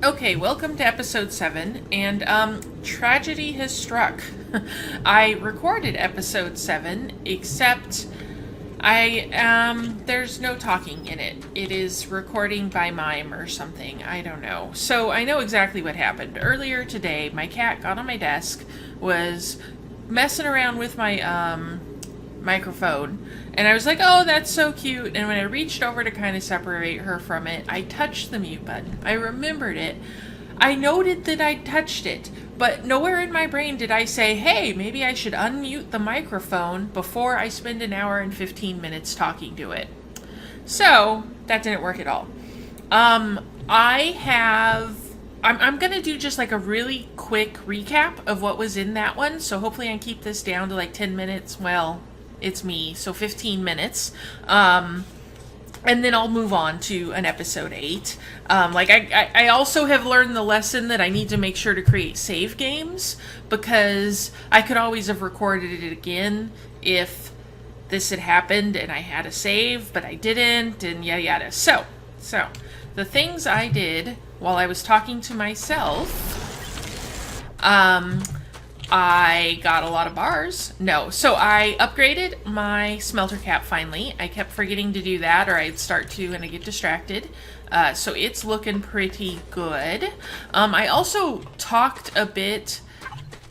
Okay, welcome to episode 7, and tragedy has struck. I recorded episode 7, except there's no talking in it. It is recording by mime or something, I don't know. So I know exactly what happened. Earlier today, my cat got on my desk, was messing around with my microphone, and I was like, oh, that's so cute. And when I reached over to kind of separate her from it, I touched the mute button. I remembered it. I noted that I touched it, but nowhere in my brain did I say, hey, maybe I should unmute the microphone before I spend an hour and 15 minutes talking to it. So that didn't work at all. I'm going to do just like a really quick recap of what was in that one. So hopefully I can keep this down to like 10 minutes. Well, it's me, so 15 minutes. And then I'll move on to an episode 8. I also have learned the lesson that I need to make sure to create save games, because I could always have recorded it again if this had happened and I had a save, but I didn't, and yada yada. So, the things I did while I was talking to myself, I got a lot of bars. No. So I upgraded my smelter cap finally. I kept forgetting to do that, or I'd start to and I get distracted. So it's looking pretty good. I also talked a bit,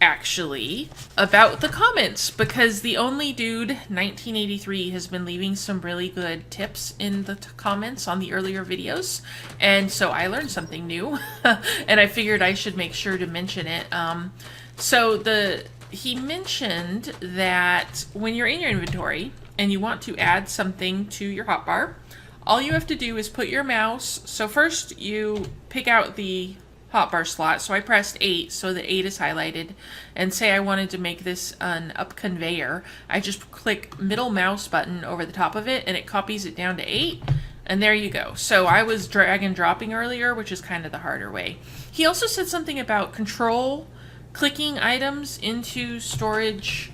actually, about the comments, because the only dude, 1983, has been leaving some really good tips in the comments on the earlier videos. And so I learned something new, and I figured I should make sure to mention it. He mentioned that when you're in your inventory and you want to add something to your hotbar, all you have to do is put your mouse. So first you pick out the hotbar slot. So I pressed 8, so the 8 is highlighted, and say I wanted to make this an up conveyor. I just click middle mouse button over the top of it and it copies it down to 8. And there you go. So I was drag and dropping earlier, which is kind of the harder way. He also said something about clicking items into storage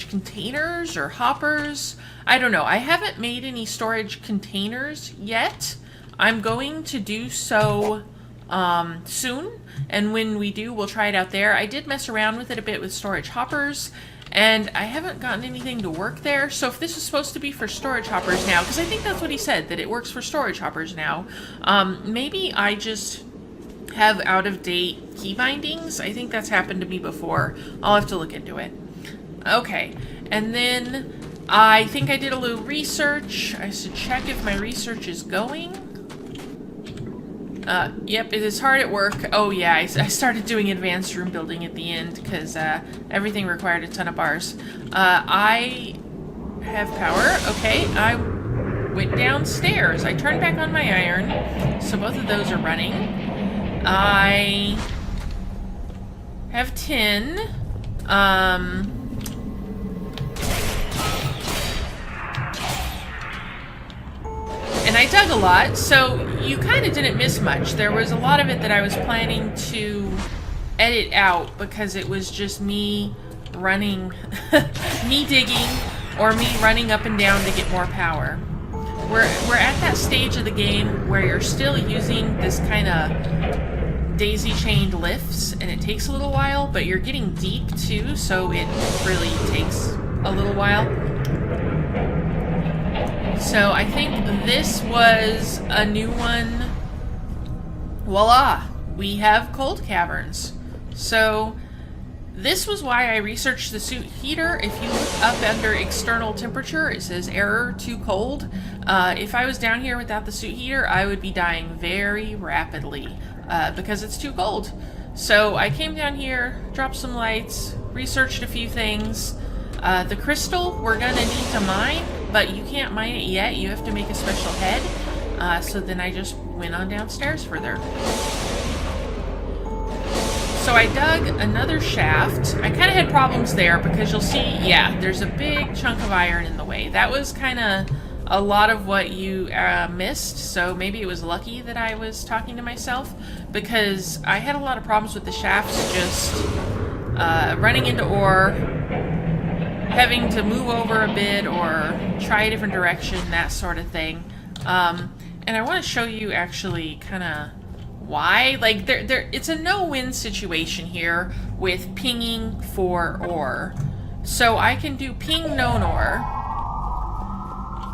containers or hoppers. I don't know. I haven't made any storage containers yet. I'm going to do so soon, and when we do, we'll try it out there. I did mess around with it a bit with storage hoppers, and I haven't gotten anything to work there. So if this is supposed to be for storage hoppers now, because I think that's what he said, that it works for storage hoppers now, maybe I just have out-of-date key bindings. I think that's happened to me before. I'll have to look into it. Okay, and then I think I did a little research. I should check if my research is going. Yep, it is hard at work. Oh yeah, I started doing advanced room building at the end because everything required a ton of bars. I have power. Okay, I went downstairs. I turned back on my iron, so both of those are running. I have 10. And I dug a lot, so you kind of didn't miss much. There was a lot of it that I was planning to edit out because it was just me running, me digging, or me running up and down to get more power. We're at that stage of the game where you're still using this kind of daisy-chained lifts, and it takes a little while, but you're getting deep too, so it really takes a little while. So I think this was a new one. Voila! We have cold caverns. So this was why I researched the suit heater. If you look up under external temperature, it says error, too cold. If I was down here without the suit heater, I would be dying very rapidly because it's too cold. So I came down here, dropped some lights, researched a few things. The crystal we're gonna need to mine, but you can't mine it yet. You have to make a special head. So then I just went on downstairs further. So I dug another shaft. I kind of had problems there because you'll see, yeah, there's a big chunk of iron in the way. That was kind of a lot of what you missed, so maybe it was lucky that I was talking to myself, because I had a lot of problems with the shafts just running into ore, having to move over a bit or try a different direction, that sort of thing. And I want to show you actually kind of Why? Like, it's a no-win situation here with pinging for ore. So I can do ping known ore.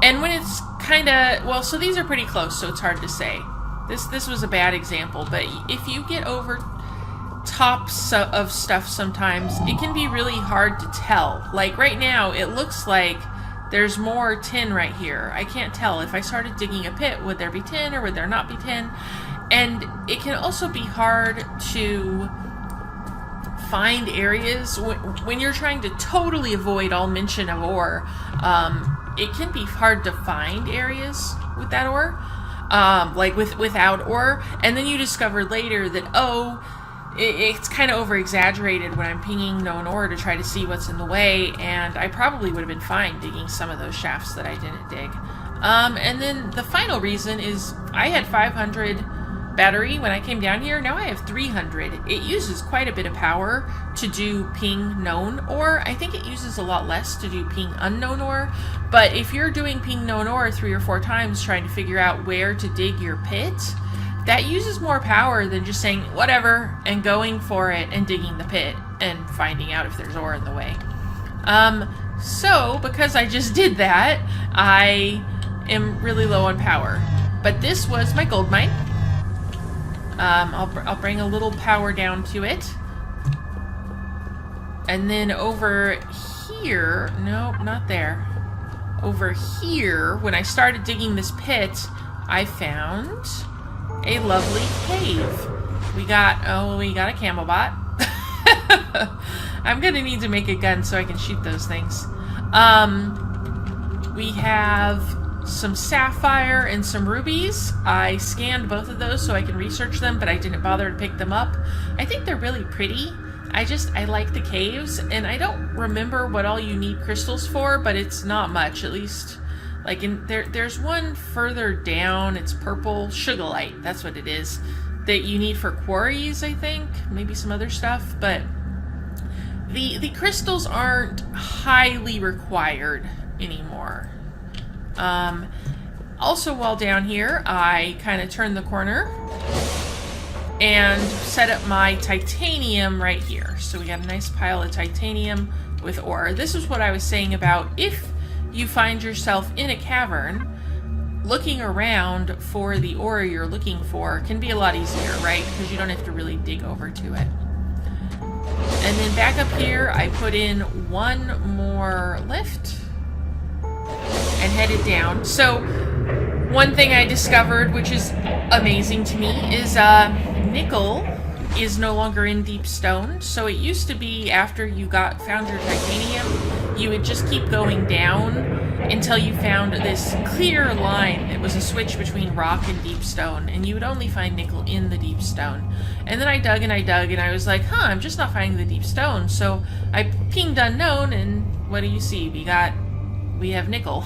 And when it's kind of... Well, so these are pretty close, so it's hard to say. This was a bad example, but if you get over tops of stuff sometimes, it can be really hard to tell. Like, right now, it looks like there's more tin right here. I can't tell. If I started digging a pit, would there be tin or would there not be tin? And it can also be hard to find areas when you're trying to totally avoid all mention of ore. It can be hard to find areas with that ore, like without ore. And then you discover later that, oh, it's kind of over-exaggerated when I'm pinging known ore to try to see what's in the way, and I probably would have been fine digging some of those shafts that I didn't dig. And then the final reason is I had 500 battery when I came down here. Now I have 300. It uses quite a bit of power to do ping known ore. I think it uses a lot less to do ping unknown ore, but if you're doing ping known ore 3 or 4 times trying to figure out where to dig your pit, that uses more power than just saying whatever and going for it and digging the pit and finding out if there's ore in the way. So because I just did that, I am really low on power. But this was my gold mine. I'll bring a little power down to it. And then over here, nope, not there. Over here, when I started digging this pit, I found a lovely cave. We got a camel bot. I'm gonna need to make a gun so I can shoot those things. We have some sapphire and some rubies. I scanned both of those so I can research them, but I didn't bother to pick them up. I think they're really pretty. I like the caves, and I don't remember what all you need crystals for, but it's not much, at least. Like, there's one further down, it's purple, sugarlight, that's what it is, that you need for quarries, I think, maybe some other stuff, but the crystals aren't highly required anymore. Also, while down here, I kind of turned the corner and set up my titanium right here. So we got a nice pile of titanium with ore. This is what I was saying about if you find yourself in a cavern, looking around for the ore you're looking for can be a lot easier, right? Because you don't have to really dig over to it. And then back up here, I put in one more lift and headed down. So one thing I discovered, which is amazing to me, is nickel is no longer in deep stone. So it used to be after you found your titanium, you would just keep going down until you found this clear line. It was a switch between rock and deep stone, and you would only find nickel in the deep stone. And then I dug and I dug, and I was like, huh, I'm just not finding the deep stone. So I pinged unknown, and what do you see? We have nickel.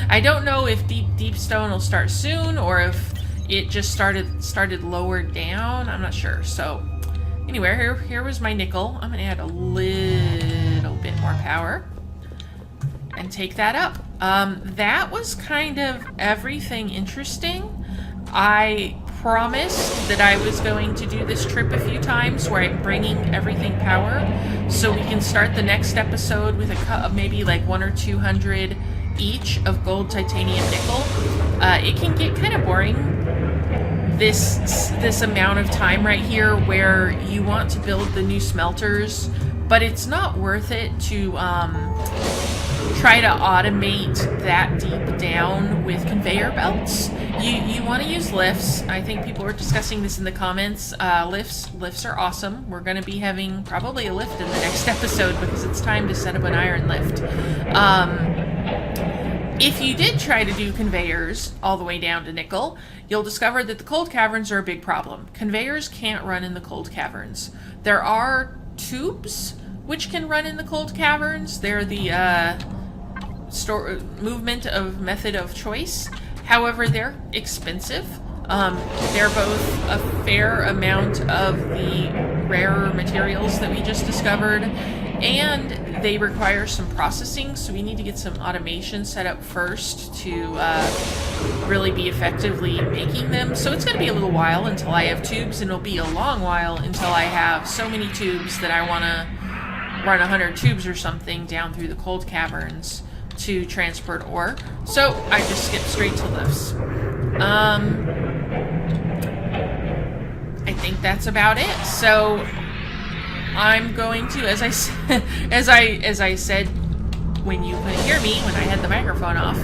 I don't know if deep stone will start soon, or if it just started lower down. I'm not sure. So anyway, here was my nickel. I'm gonna add a little bit more power and take that up. That was kind of everything interesting. I promised that I was going to do this trip a few times where I'm bringing everything power, so we can start the next episode with maybe like 100 or 200 each of gold, titanium, nickel. It can get kind of boring this amount of time right here where you want to build the new smelters, but it's not worth it to try to automate that deep down with conveyor belts. You want to use lifts. I think people were discussing this in the comments. Lifts are awesome. We're going to be having probably a lift in the next episode because it's time to set up an iron lift. If you did try to do conveyors all the way down to nickel, you'll discover that the cold caverns are a big problem. Conveyors can't run in the cold caverns. There are tubes which can run in the cold caverns. They're the movement of method of choice. However, they're expensive. They're both a fair amount of the rarer materials that we just discovered, and they require some processing, so we need to get some automation set up first to really be effectively making them. So it's going to be a little while until I have tubes, and it'll be a long while until I have so many tubes that I want to run 100 tubes or something down through the cold caverns to transport ore. So I just skipped straight to lifts. I think that's about it. So I'm going to, as I said when you couldn't hear me when I had the microphone off,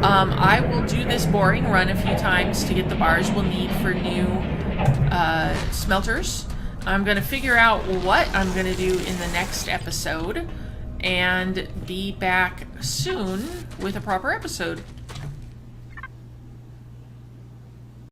I will do this boring run a few times to get the bars we'll need for new smelters. I'm going to figure out what I'm going to do in the next episode and be back soon with a proper episode.